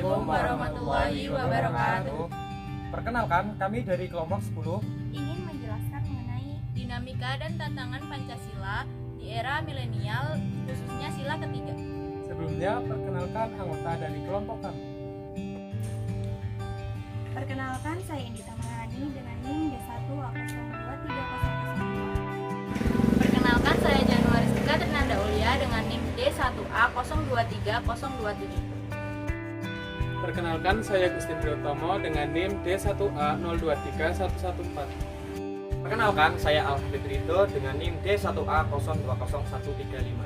Assalamualaikum warahmatullahi wabarakatuh. Perkenalkan, kami dari kelompok 10 Ingin menjelaskan mengenai dinamika dan tantangan Pancasila di era milenial, khususnya sila ketiga. Sebelumnya, perkenalkan anggota dari kelompok kami. Perkenalkan, saya Indita Maharani dengan NIM D1A023002. Perkenalkan, saya Januari Stika Trinanda Ulia dengan NIM D1A023027. Perkenalkan, saya Gustin Priotomo dengan NIM D1A023114. Perkenalkan, saya Alfred Rito dengan NIM D1A020135.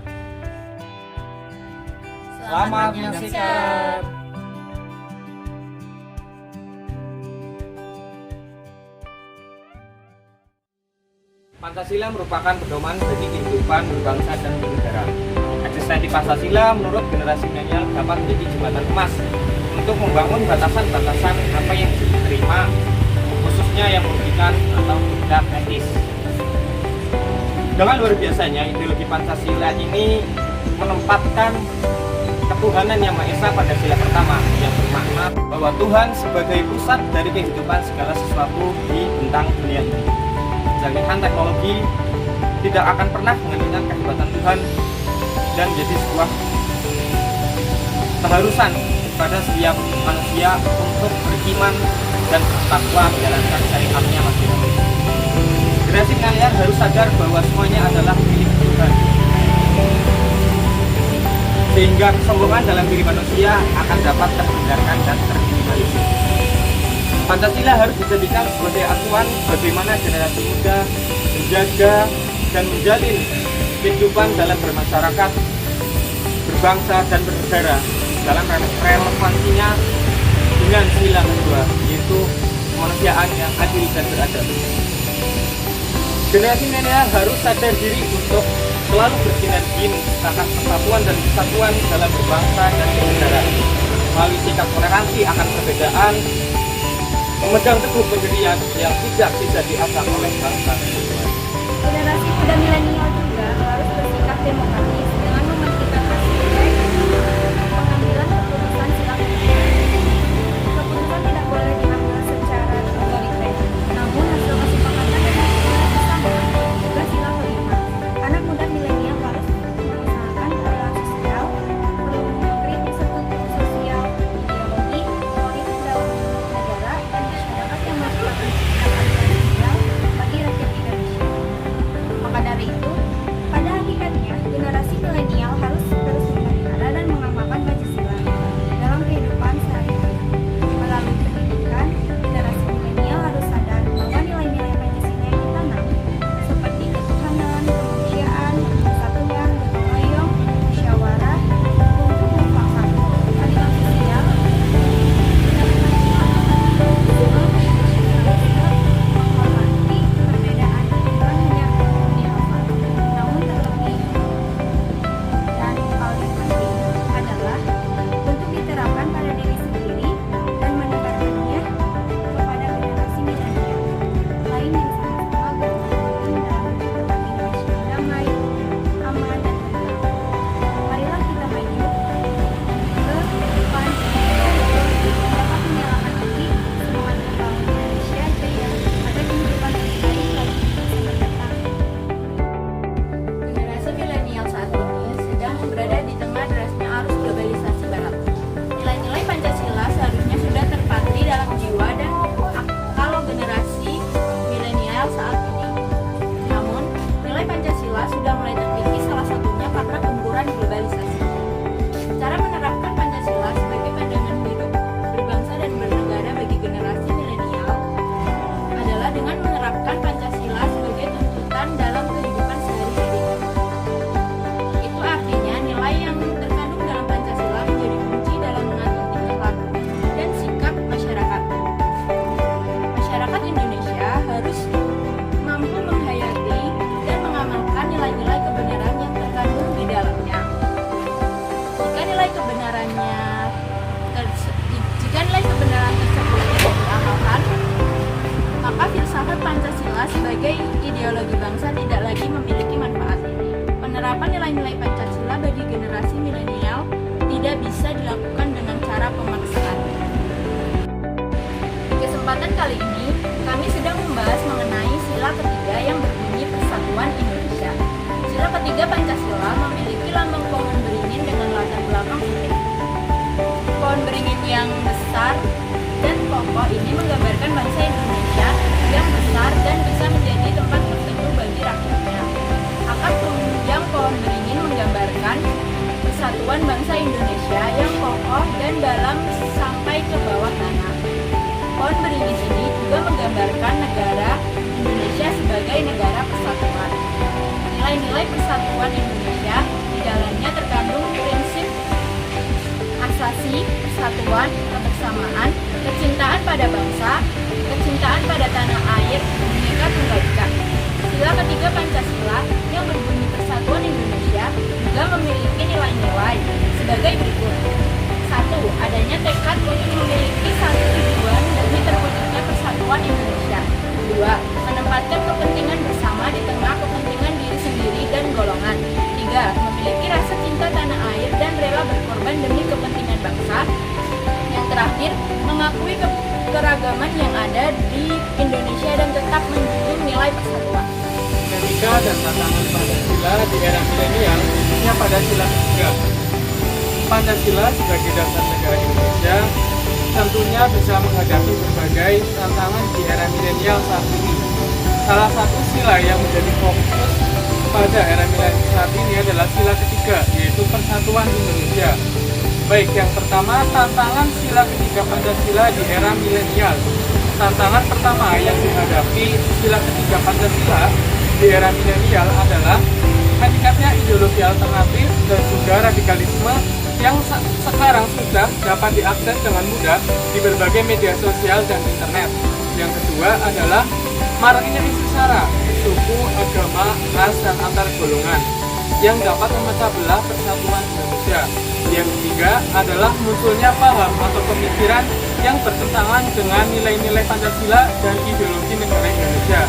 Selamat menyaksikan. Pancasila merupakan pedoman bagi kehidupan berbangsa dan bernegara. Eksistensi Pancasila menurut generasi milenial dapat menjadi jembatan emas untuk membangun batasan-batasan apa yang bisa diterima, khususnya yang merugikan atau tidak etis. Dengan luar biasanya, ideologi Pancasila ini menempatkan ketuhanan Yang Maha Esa pada sila pertama, yang bermakna bahwa Tuhan sebagai pusat dari kehidupan segala sesuatu di bentang dunia ini. Jangkauan teknologi tidak akan pernah menghentikan kehebatan Tuhan dan menjadi sebuah keharusan pada setiap manusia untuk beriman dan bertakwa menjalankan syariatnya masing-masing. Generasi milenial harus sadar bahwa semuanya adalah milik Tuhan, sehingga kesombongan dalam diri manusia akan dapat terhindarkan dan terminimalisir. Pancasila harus dijadikan sebagai acuan bagaimana generasi muda menjaga dan menjalin kehidupan dalam bermasyarakat, berbangsa dan bernegara dalam relevansinya dengan sila kedua, yaitu kemanusiaan yang adil dan beradab. Generasi milenial harus sadar diri untuk selalu bersinergi menciptakan persatuan dan kesatuan dalam berbangsa dan bernegara melalui sikap toleransi akan perbedaan, memegang teguh pendirian yang tidak bisa diasah oleh bangsa. Generasi muda milenial juga harus bersikap demokratis dengan memastikan aspek pengambilan keputusan sila ketiga. Keputusan tidak boleh diambil secara otoriter, namun hasil kesepakatan dan bersama juga sila kelima. Anak muda milenial harus mengusahakan peran sosial, perlu mengkritik struktur sosial, ideologi, politik dalam negara dan masyarakat yang melakukan kebijakan sosial bagi rakyat Indonesia. Maka dari itu, pada hakikatnya, generasi milenial harus terus memelihara dan mengamalkan Pancasila dalam kehidupan sehari-hari. Melalui pendidikan, generasi milenial harus sadar bahwa nilai-nilai Pancasila yang ditanam, seperti ketuhanan, kemanusiaan, persatuan, gotong royong, musyawarah, untuk mufakat, keadilan sosial, menghormati perbedaan bukan hanya dihafal, namun terlebih dan paling penting adalah untuk diterapkan pada diri sendiri dan menebarkannya kepada generasi milenial lain yang sama-sama berkomitmen dalam menciptakan Indonesia yang damai, aman, dan tentram. Marilah kita maju ke depan untuk dapat menyalakan api semangat membangun Indonesia jaya pada kehidupan yang baik bagi masa mendatang. Generasi milenial saat ini sedang berada di tengah derasnya arus globalisasi barat. Nilai-nilai Pancasila seharusnya sudah terpatri dalam jiwa dan akal generasi milenial saat ini. Namun, nilai Pancasila sudah mulai terkikis, salah satunya karena gempuran globalisasi. Cara menerapkan Pancasila sebagai pandangan hidup berbangsa dan bernegara bagi generasi milenial adalah dengan menerapkan Pancasila sebagai tuntutan dalam kehidupan sehari-hari. Itu artinya nilai yang terkandung dalam Pancasila menjadi kunci dalam mengatur tingkah laku dan sikap masyarakat. Masyarakat Indonesia harus mampu menghayati dan mengamalkan nilai-nilai kebenaran yang terkandung di dalamnya. Jika nilai kebenaran tersebut tidak diamalkan, maka filsafat Pancasila sebagai ideologi bangsa tidak lagi memiliki manfaat. Penerapan nilai-nilai Pancasila bagi generasi milenial tidak bisa dilakukan dengan cara pemaksaan. ketiga, Pancasila memiliki lambang pohon beringin dengan latar belakang putih. Pohon beringin yang besar dan kokoh ini menggambarkan bangsa Indonesia yang besar dan bisa menjadi tempat berteduh bagi rakyatnya. Akar tunjang pohon beringin menggambarkan persatuan bangsa Indonesia yang kokoh dan dalam sampai ke bawah tanah. Pohon beringin ini juga menggambarkan negara Indonesia sebagai negara persatuan. Nilai-nilai persatuan Indonesia di dalamnya terkandung prinsip asasi, persatuan, kebersamaan, kecintaan pada bangsa, kecintaan pada tanah air, Bhinneka Tunggal Ika. Sila ketiga Pancasila yang berbunyi Persatuan Indonesia juga memiliki nilai-nilai sebagai berikut. 1. Adanya tekad untuk memiliki satu tujuan demi terwujudnya persatuan Indonesia. 2. Menempatkan kepentingan bersama di tengah kepentingan diri sendiri dan golongan. 3. Memiliki rasa cinta tanah air dan rela berkorban demi kepentingan bangsa. Yang terakhir, mengakui keragaman yang ada di Indonesia dan tetap menjunjung nilai persatuan. Dinamika dan tantangan Pancasila di era milenial khususnya pada sila ketiga. Pancasila sebagai dasar negara Indonesia tentunya bisa menghadapi berbagai tantangan di era milenial saat ini. Salah satu sila yang menjadi fokus pada era milenial saat ini adalah sila ketiga, yaitu Persatuan Indonesia. Baik, yang pertama, tantangan sila ketiga Pancasila di era milenial. Tantangan pertama yang dihadapi sila ketiga Pancasila di era milenial adalah meningkatnya ideologi alternatif dan juga radikalisme yang sekarang sudah dapat diakses dengan mudah di berbagai media sosial dan internet. Yang kedua adalah maraknya isu sara, suku, agama, ras, dan antar golongan yang dapat memecah belah persatuan Indonesia. Yang ketiga adalah munculnya paham atau pemikiran yang bertentangan dengan nilai-nilai Pancasila dan ideologi negara Indonesia.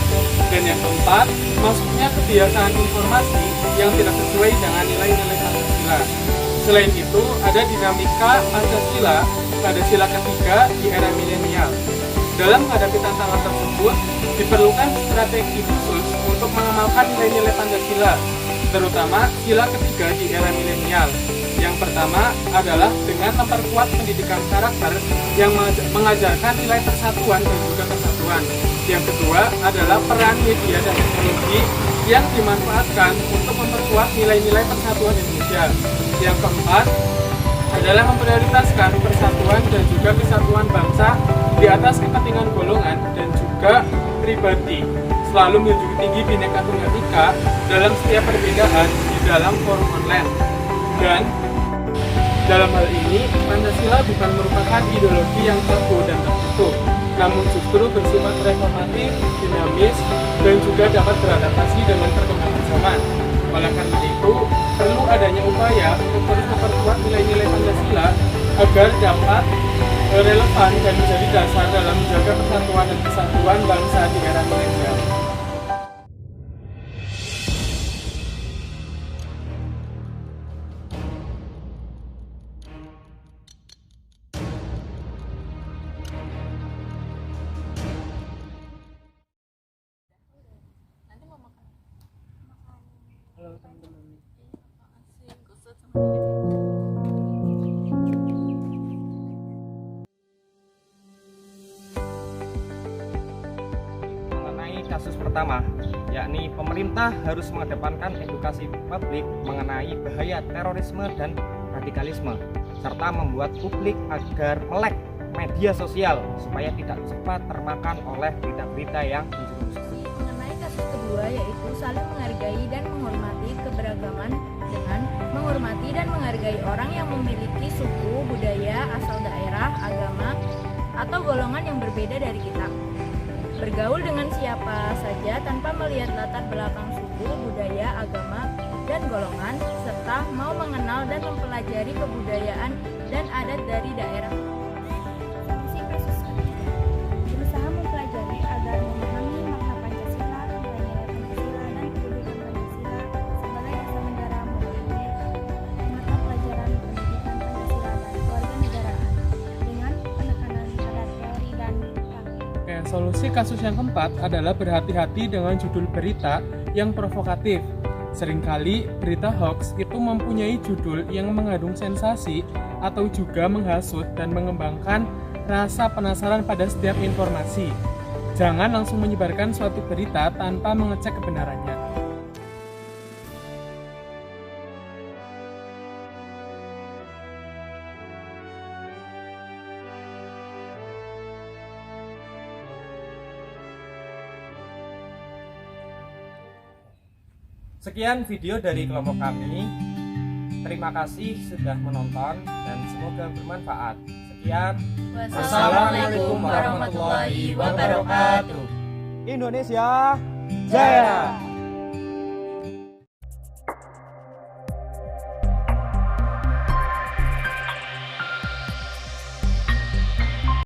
Dan yang keempat, masuknya kebiasaan informasi yang tidak sesuai dengan nilai-nilai Pancasila. Selain itu, ada dinamika Pancasila pada sila ketiga di era milenial. Dalam menghadapi tantangan tersebut, diperlukan strategi khusus untuk mengamalkan nilai-nilai Pancasila, terutama sila ketiga di era milenial. Yang pertama adalah dengan memperkuat pendidikan karakter yang mengajarkan nilai persatuan dan juga kesatuan. Yang kedua adalah peran media dan teknologi yang dimanfaatkan untuk memperkuat nilai-nilai persatuan Indonesia. Yang keempat adalah memprioritaskan persatuan dan juga kesatuan bangsa di atas kepentingan golongan dan juga pribadi, selalu menjunjung tinggi Bhinneka Tunggal Ika dalam setiap perbedaan di dalam forum online. Dan dalam hal ini, Pancasila bukan merupakan ideologi yang kaku dan tertutup, namun justru bersifat reformatif, dinamis, dan juga dapat beradaptasi dengan perkembangan zaman. Oleh karena itu, perlu adanya upaya untuk terus memperkuat nilai-nilai Pancasila agar dapat relevan dan menjadi dasar dalam menjaga persatuan dan kesatuan bangsa di era milenial. Halo teman-teman. Mengenai kasus pertama, yakni pemerintah harus mengedepankan edukasi publik mengenai bahaya terorisme dan radikalisme, serta membuat publik agar melek media sosial supaya tidak cepat termakan oleh berita-berita yang menjerumuskan. Mengenai kasus kedua, yaitu saling menghargai dan menghormati keberagaman dengan menghormati dan menghargai orang yang memiliki suku, budaya, asal daerah, agama, atau golongan yang berbeda dari kita. Bergaul dengan siapa saja tanpa melihat latar belakang suku, budaya, agama, dan golongan, serta mau mengenal dan mempelajari kebudayaan dan adat dari daerah. Solusi kasus ketiga, berusaha mempelajari agar memahami makna Pancasila, nilai-nilai Pancasila, dan kedudukan Pancasila sebagai dasar negara melalui mata pelajaran pendidikan Pancasila dan kewarganegaraan dengan penekanan pada teori dan praktik. Oke, solusi kasus yang keempat adalah berhati-hati dengan judul berita yang provokatif. Seringkali berita hoax itu mempunyai judul yang mengandung sensasi atau juga menghasut dan mengembangkan rasa penasaran pada setiap informasi. Jangan langsung menyebarkan suatu berita tanpa mengecek kebenarannya. Sekian video dari kelompok kami. Terima kasih sudah menonton dan semoga bermanfaat. Sekian. Wassalamualaikum warahmatullahi wabarakatuh. Indonesia Jaya!